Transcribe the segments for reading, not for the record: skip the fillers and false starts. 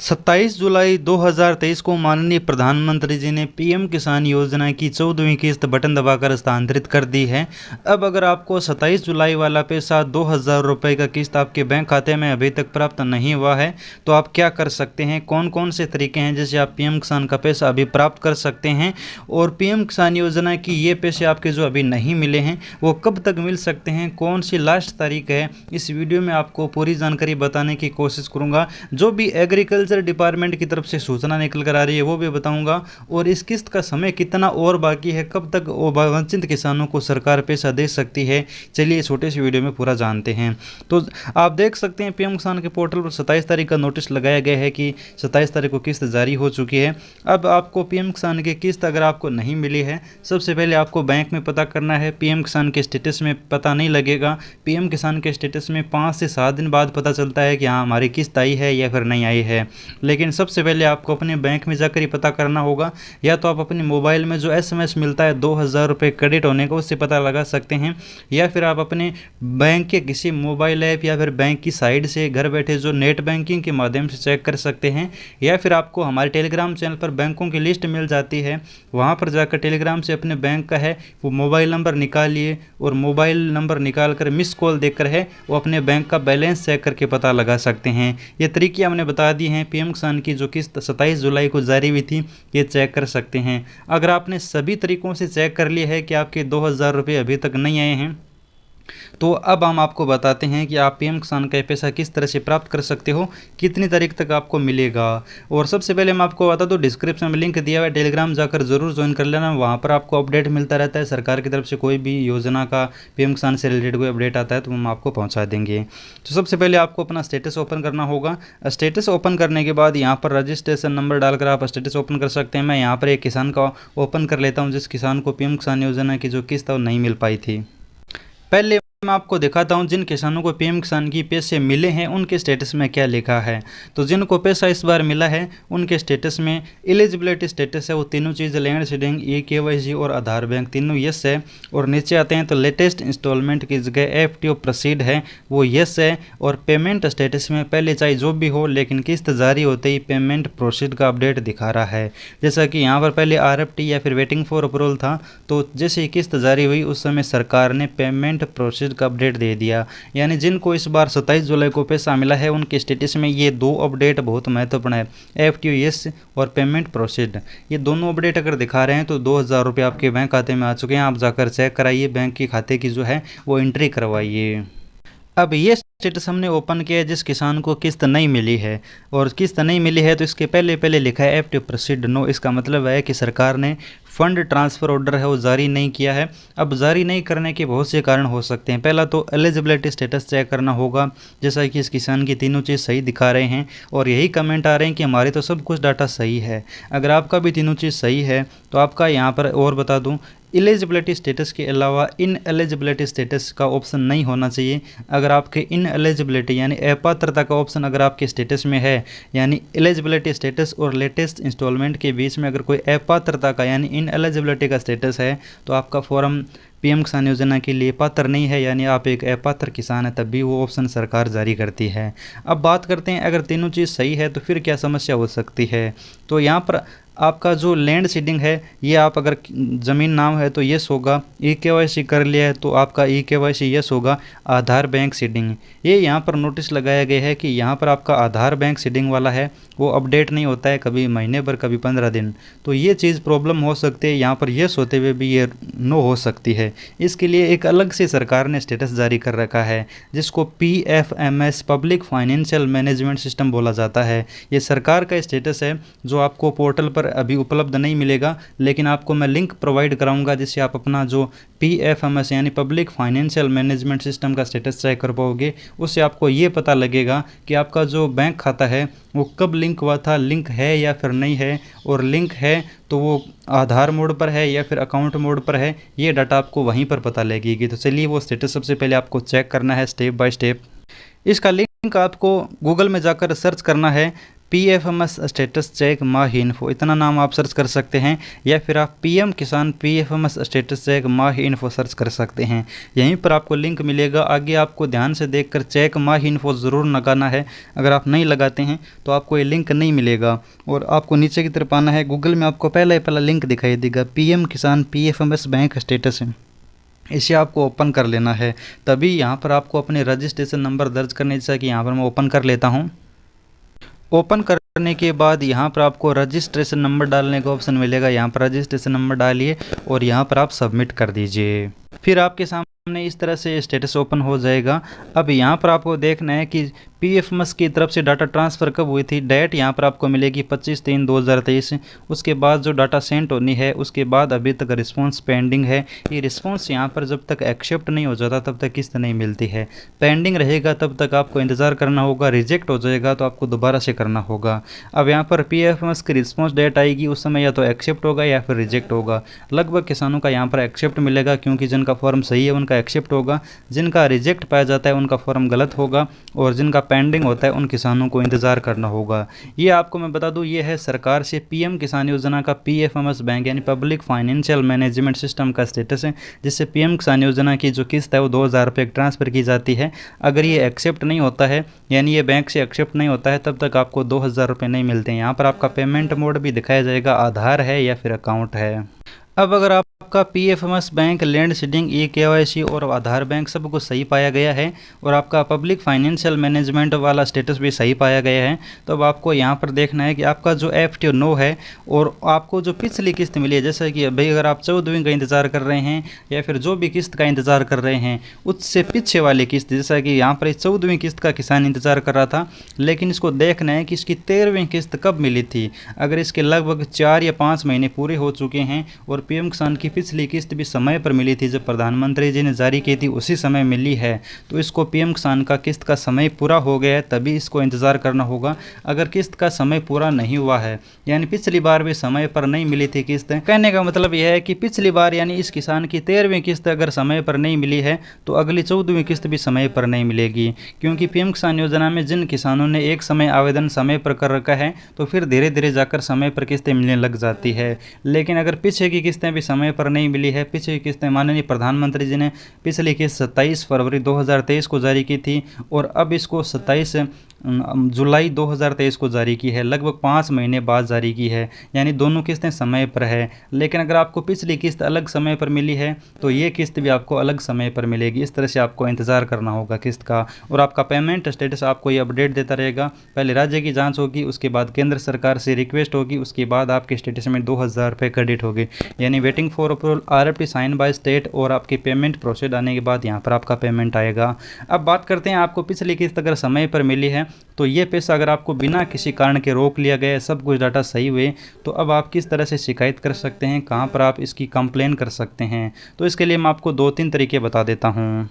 27 जुलाई 2023 को माननीय प्रधानमंत्री जी ने पीएम किसान योजना की 14वीं किस्त बटन दबाकर हस्तांतरित कर दी है। अब अगर आपको 27 जुलाई वाला पैसा 2000 रुपये का किस्त आपके बैंक खाते में अभी तक प्राप्त नहीं हुआ है तो आप क्या कर सकते हैं, कौन कौन से तरीके हैं जिससे आप पीएम किसान का पैसा अभी प्राप्त कर सकते हैं, और पीएम किसान योजना की ये पैसे आपके जो अभी नहीं मिले हैं वो कब तक मिल सकते हैं, कौन सी लास्ट तारीख है, इस वीडियो में आपको पूरी जानकारी बताने की कोशिश करूँगा। जो भी एग्रीकल्चर डिपार्टमेंट की तरफ से सूचना निकल कर आ रही है वो भी बताऊंगा, और इस किस्त का समय कितना और बाकी है, कब तक वंचित किसानों को सरकार पैसा दे सकती है, चलिए छोटे से वीडियो में पूरा जानते हैं। तो आप देख सकते हैं पीएम किसान के पोर्टल पर 27 तारीख का नोटिस लगाया गया है कि 27 तारीख को किस्त जारी हो चुकी है। अब आपको पीएम किसान की किस्त अगर आपको नहीं मिली है, सबसे पहले आपको बैंक में पता करना है। पीएम किसान के स्टेटस में पता नहीं लगेगा, पीएम किसान के स्टेटस में 5 से 7 दिन बाद पता चलता है कि हाँ हमारी किस्त आई है या फिर नहीं आई है। लेकिन सबसे पहले आपको अपने बैंक में जाकर ही पता करना होगा, या तो आप अपने मोबाइल में जो एसएमएस मिलता है 2000 रुपये क्रेडिट होने का उससे पता लगा सकते हैं, या फिर आप अपने बैंक के किसी मोबाइल ऐप या फिर बैंक की साइट से घर बैठे जो नेट बैंकिंग के माध्यम से चेक कर सकते हैं, या फिर आपको हमारे टेलीग्राम चैनल पर बैंकों की लिस्ट मिल जाती है, वहाँ पर जाकर टेलीग्राम से अपने बैंक का है वो मोबाइल नंबर निकालिए, और मोबाइल नंबर निकाल कर मिस कॉल देकर है वो अपने बैंक का बैलेंस चेक करके पता लगा सकते हैं। ये तरीके हमने बता दिए हैं। पीएम किसान की जो किस्त 27 जुलाई को जारी हुई थी ये चेक कर सकते हैं। अगर आपने सभी तरीकों से चेक कर लिया है कि आपके 2000 रुपये अभी तक नहीं आए हैं, तो अब हम आपको बताते हैं कि आप पीएम किसान का पैसा किस तरह से प्राप्त कर सकते हो, कितनी तारीख तक आपको मिलेगा। और सबसे पहले मैं आपको बता दूं, डिस्क्रिप्शन में लिंक दिया हुआ है, टेलीग्राम जाकर जरूर ज्वाइन कर लेना, वहाँ पर आपको अपडेट मिलता रहता है। सरकार की तरफ से कोई भी योजना का पीएम किसान से रिलेटेड कोई अपडेट आता है तो हम आपको पहुँचा देंगे। तो सबसे पहले आपको अपना स्टेटस ओपन करना होगा। स्टेटस ओपन करने के बाद यहाँ पर रजिस्ट्रेशन नंबर डालकर आप स्टेटस ओपन कर सकते हैं। मैं यहाँ पर एक किसान का ओपन कर लेता हूँ जिस किसान को पीएम किसान योजना की जो किस्त है वो नहीं मिल पाई थी। पहले मैं आपको दिखाता हूं जिन किसानों को पीएम किसान की पैसे मिले हैं उनके स्टेटस में क्या लिखा है। तो जिनको पैसा इस बार मिला है उनके स्टेटस में एलिजिबिलिटी स्टेटस है वो तीनों चीज़ लैंड सीडिंग, केवाईसी और आधार बैंक तीनों यस है। और नीचे आते हैं तो लेटेस्ट इंस्टॉलमेंट की जगह एफटीओ प्रोसीड है वो यस है। और पेमेंट स्टेटस में पहले चाहे जो भी हो लेकिन किस्त जारी होते ही पेमेंट प्रोसीड का अपडेट दिखा रहा है। जैसा कि यहाँ पर पहले आरएफटी या फिर वेटिंग फॉर अप्रूवल था, तो जैसे ही किस्त जारी हुई उस समय सरकार ने पेमेंट प्रोसीड का अपडेट दे दिया। यानी जिनको इस बार 27 जुलाई को पैसा मिला है उनके स्टेटस में ये दो अपडेट बहुत महत्वपूर्ण है, एफटीओ यस और पेमेंट प्रोसीड। ये दोनों अपडेट अगर दिखा रहे हैं तो 2000 रुपये आपके बैंक खाते में आ चुके हैं। आप जाकर चेक कराइए, बैंक के खाते की जो है वो एंट्री करवाइए। अब ये स्टेटस हमने ओपन किया है जिस किसान को किस्त नहीं मिली है, और किस्त नहीं मिली है तो इसके पहले पहले लिखा है एफटीओ प्रोसीड नो। इसका मतलब है कि सरकार ने फंड ट्रांसफ़र ऑर्डर है वो जारी नहीं किया है। अब जारी नहीं करने के बहुत से कारण हो सकते हैं। पहला तो एलिजिबिलिटी स्टेटस चेक करना होगा, जैसा कि इस किसान की तीनों चीज़ सही दिखा रहे हैं और यही कमेंट आ रहे हैं कि हमारे तो सब कुछ डाटा सही है। अगर आपका भी तीनों चीज़ सही है तो आपका यहाँ पर और बता दूँ, एलिजिबिलिटी स्टेटस के अलावा इन एलिजिबिलिटी स्टेटस का ऑप्शन नहीं होना चाहिए। अगर आपके इन एलिजिबिलिटी यानी अपात्रता का ऑप्शन अगर आपके स्टेटस में है, यानी एलिजिबिलिटी स्टेटस और लेटेस्ट इंस्टॉलमेंट के बीच में अगर कोई अपात्रता का यानी इन एलिजिबिलिटी का स्टेटस है तो आपका फॉर्म पीएम किसान योजना के लिए पात्र नहीं है, यानी आप एक अपात्र किसान है, तब भी वो ऑप्शन सरकार जारी करती है। अब बात करते हैं अगर तीनों चीज़ सही है तो फिर क्या समस्या हो सकती है। तो यहाँ पर आपका जो लैंड सीडिंग है ये आप अगर ज़मीन नाम है तो यस होगा, केवाईसी कर लिया है तो आपका केवाईसी यस होगा। आधार बैंक सीडिंग ये यहाँ पर नोटिस लगाया गया है कि यहाँ पर आपका आधार बैंक सीडिंग वाला है वो अपडेट नहीं होता है, कभी महीने भर कभी 15 दिन, तो ये चीज़ प्रॉब्लम हो सकती है। यहाँ पर यस होते हुए भी ये नो हो सकती है। इसके लिए एक अलग से सरकार ने स्टेटस जारी कर रखा है जिसको PFMS public financial management system बोला जाता है। ये सरकार का स्टेटस है जो आपको पोर्टल पर अभी उपलब्ध नहीं मिलेगा, लेकिन आपको मैं लिंक प्रोवाइड कराऊंगा जिससे आप अपना जो PFMS यानी पब्लिक फाइनेंशियल मैनेजमेंट सिस्टम का स्टेटस चेक कर पाओगे। उससे आपको ये पता लगेगा कि आपका जो बैंक खाता है वो कब लिंक हुआ था, लिंक है या फिर नहीं है, और लिंक है तो वो आधार मोड पर है या फिर अकाउंट मोड पर है, ये डाटा आपको वहीं पर पता लगेगी। तो चलिए वो स्टेटस सबसे पहले आपको चेक करना है स्टेप बाय स्टेप। इसका लिंक आपको गूगल में जाकर सर्च करना है PFMS स्टेटस चेक माही इन्फो, इतना नाम आप सर्च कर सकते हैं, या फिर आप PM किसान PFMS स्टेटस चेक माही इन्फो सर्च कर सकते हैं। यहीं पर आपको लिंक मिलेगा। आगे आपको ध्यान से देखकर चेक माही इन्फो ज़रूर लगाना है। अगर आप नहीं लगाते हैं तो आपको ये लिंक नहीं मिलेगा, और आपको नीचे की तरफ आना है। गूगल में आपको पहला लिंक दिखाई देगा, PM किसान PFMS बैंक स्टेटस है, इसे आपको ओपन कर लेना है। तभी यहाँ पर आपको अपने रजिस्ट्रेशन नंबर दर्ज करने, जैसा कि यहाँ पर मैं ओपन कर लेता हूँ। ओपन करने के बाद यहाँ पर आपको रजिस्ट्रेशन नंबर डालने का ऑप्शन मिलेगा। यहाँ पर रजिस्ट्रेशन नंबर डालिए और यहाँ पर आप सबमिट कर दीजिए। फिर आपके सामने इस तरह से स्टेटस ओपन हो जाएगा। अब यहाँ पर आपको देखना है कि PFMS की तरफ से डाटा ट्रांसफ़र कब हुई थी। डेट यहाँ पर आपको मिलेगी 25/3/2023। उसके बाद जो डाटा सेंड होनी है, उसके बाद अभी तक रिस्पांस पेंडिंग है। ये रिस्पांस यहाँ पर जब तक एक्सेप्ट नहीं हो जाता तब तक किस्त नहीं मिलती है। पेंडिंग रहेगा तब तक आपको इंतज़ार करना होगा। रिजेक्ट हो जाएगा तो आपको दोबारा से करना होगा। अब यहाँ पर PFMS की रिस्पांस डेट आएगी, उस समय या तो एक्सेप्ट होगा या फिर रिजेक्ट होगा। लगभग किसानों का यहाँ पर एक्सेप्ट मिलेगा, क्योंकि जिनका फॉर्म सही है उनका एक्सेप्ट होगा, जिनका रिजेक्ट पाया जाता है उनका फॉर्म गलत होगा, और जिनका पेंडिंग होता है उन किसानों को इंतज़ार करना होगा। ये आपको मैं बता दूं, ये है सरकार से PM किसान योजना का PFMS बैंक यानी पब्लिक फाइनेंशियल मैनेजमेंट सिस्टम का स्टेटस है, जिससे PM किसान योजना की जो किस्त है वो 2000 रुपये ट्रांसफ़र की जाती है। अगर ये एक्सेप्ट नहीं होता है, यानी ये बैंक से एक्सेप्ट नहीं होता है, तब तक आपको 2000 रुपये नहीं मिलते हैं। यहाँ पर आपका पेमेंट मोड भी दिखाया जाएगा, आधार है या फिर अकाउंट है। अब अगर आपका PFMS bank, land seeding, KYC और आधार बैंक सब कुछ सही पाया गया है, और आपका पब्लिक फाइनेंशियल मैनेजमेंट वाला स्टेटस भी सही पाया गया है, तो अब आपको यहाँ पर देखना है कि आपका जो FT 9 है और आपको जो पिछली किस्त मिली है, जैसा कि भाई अगर आप 14वीं का इंतज़ार कर रहे हैं या फिर जो भी किस्त का इंतज़ार कर रहे हैं उससे पीछे वाली किस्त, जैसा कि यहाँ पर 14वीं किस्त का किसान इंतज़ार कर रहा था, लेकिन इसको देखना है कि इसकी 13वीं किस्त कब मिली थी। अगर इसके लगभग 4 या 5 महीने पूरे हो चुके हैं और PM किसान की पिछली किस्त भी समय पर मिली थी, जब प्रधानमंत्री जी ने जारी की थी उसी समय मिली है, तो इसको PM किसान का किस्त का समय पूरा हो गया है, तभी इसको इंतज़ार करना होगा। अगर किस्त का समय पूरा नहीं हुआ है, यानी पिछली बार भी समय पर नहीं मिली थी किस्त, कहने का मतलब यह है कि पिछली बार यानी इस किसान की 13वीं किस्त अगर समय पर नहीं मिली है तो अगली 14वीं किस्त भी समय पर नहीं मिलेगी। क्योंकि PM किसान योजना में जिन किसानों ने एक समय आवेदन समय पर कर रखा है तो फिर धीरे धीरे जाकर समय पर किस्तें मिलने लग जाती है। लेकिन अगर पीछे की किस्तें भी समय पर नहीं मिली है, पीछे की किस्तें माननीय प्रधानमंत्री जी ने पिछली किस्त 27 फरवरी 2023 को जारी की थी और अब इसको 27 जुलाई 2023 को जारी की है, लगभग 5 महीने बाद जारी की है, यानी दोनों किस्तें समय पर है। लेकिन अगर आपको पिछली किस्त अलग समय पर मिली है तो ये किस्त भी आपको अलग समय पर मिलेगी। इस तरह से आपको इंतज़ार करना होगा किस्त का, और आपका पेमेंट स्टेटस आपको ये अपडेट देता रहेगा। पहले राज्य की जांच होगी, उसके बाद केंद्र सरकार से रिक्वेस्ट होगी, उसके बाद आपके स्टेटस में 2000 रुपये क्रेडिट होगी, यानी waiting for approval RFT sign by state, और आपकी पेमेंट प्रोसीड आने के बाद यहाँ पर आपका पेमेंट आएगा। अब बात करते हैं, आपको पिछली किस्त अगर समय पर मिली है तो ये पैसा अगर आपको बिना किसी कारण के रोक लिया गया, सब कुछ डाटा सही हुए, तो अब आप किस तरह से शिकायत कर सकते हैं, कहाँ पर आप इसकी कंप्लेन कर सकते हैं। तो इसके लिए मैं आपको 2-3 तरीके बता देता हूँ।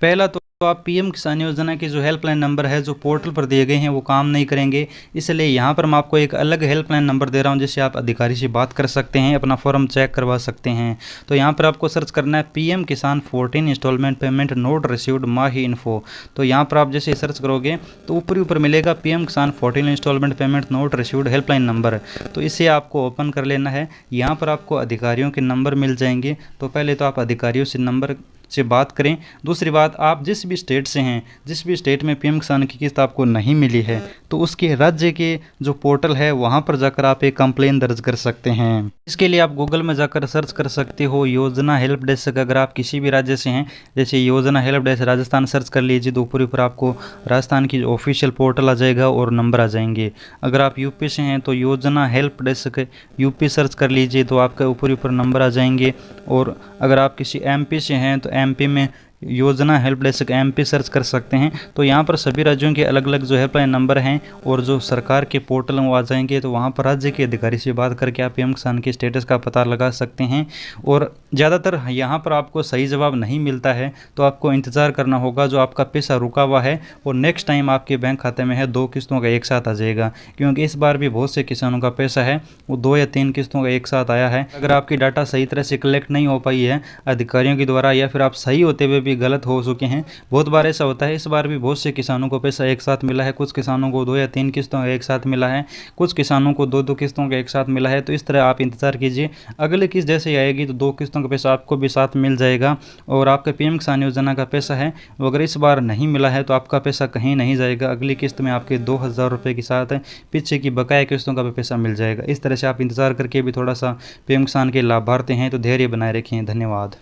पहला तो आप PM किसान योजना के जो हेल्पलाइन नंबर है जो पोर्टल पर दिए गए हैं वो काम नहीं करेंगे, इसलिए यहाँ पर मैं आपको एक अलग हेल्पलाइन नंबर दे रहा हूँ जिससे आप अधिकारी से बात कर सकते हैं, अपना फॉर्म चेक करवा सकते हैं। तो यहाँ पर आपको सर्च करना है PM Kisan 14 instalment payment not received Mahi info. तो यहाँ पर आप जैसे सर्च करोगे तो ऊपर मिलेगा PM Kisan 14 instalment payment not received helpline number, तो इसे आपको ओपन कर लेना है। यहाँ पर आपको अधिकारियों के नंबर मिल जाएंगे, तो पहले तो आप अधिकारियों से नंबर से बात करें। दूसरी बात, आप जिस भी स्टेट से हैं, जिस भी स्टेट में PM किसान की किस्त आपको नहीं मिली है तो उसके राज्य के जो पोर्टल है वहां पर जाकर आप एक कंप्लेन दर्ज कर सकते हैं। इसके लिए आप गूगल में जाकर सर्च कर सकते हो योजना हेल्प डेस्क। अगर आप किसी भी राज्य से हैं, जैसे योजना हेल्प डेस्क राजस्थान सर्च कर लीजिए तो ऊपर आपको राजस्थान की ऑफिशियल पोर्टल आ जाएगा और नंबर आ जाएंगे। अगर आप यूपी से हैं तो योजना हेल्प डेस्क यूपी सर्च कर लीजिए तो आपका ऊपर नंबर आ जाएंगे। और अगर आप किसी MP से हैं तो MP में योजना हेल्प डेस्क MP सर्च कर सकते हैं। तो यहाँ पर सभी राज्यों के अलग अलग जो हेल्पलाइन नंबर हैं और जो सरकार के पोर्टल वो आ जाएंगे, तो वहाँ पर राज्य के अधिकारी से बात करके आप PM किसान के स्टेटस का पता लगा सकते हैं। और ज़्यादातर यहाँ पर आपको सही जवाब नहीं मिलता है तो आपको इंतज़ार करना होगा, जो आपका पैसा रुका हुआ है और नेक्स्ट टाइम आपके बैंक खाते में है 2 किस्तों का एक साथ आ जाएगा। क्योंकि इस बार भी बहुत से किसानों का पैसा है वो 2 या 3 किस्तों का एक साथ आया है। अगर आपकी डाटा सही तरह से कलेक्ट नहीं हो पाई है अधिकारियों के द्वारा, या फिर आप सही होते हुए भी गलत हो चुके हैं। बहुत बार ऐसा होता है, इस बार भी बहुत से किसानों को पैसा एक साथ मिला है, कुछ किसानों को 2 या 3 किस्तों एक साथ मिला है, कुछ किसानों को 2-2 किस्तों का एक साथ मिला है। तो इस तरह आप इंतज़ार कीजिए, अगली किस्त जैसे ही आएगी तो 2 किस्तों का पैसा आपको भी साथ मिल जाएगा। और आपका पीएम किसान योजना का पैसा है वो अगर इस बार नहीं मिला है तो आपका पैसा कहीं नहीं जाएगा, अगली किस्त में आपके 2000 रुपये के साथ पीछे की बकाया किस्तों का भी पैसा मिल जाएगा। इस तरह से आप इंतज़ार करके भी थोड़ा सा पीएम किसान के लाभार्थी हैं तो धैर्य बनाए रखें। धन्यवाद।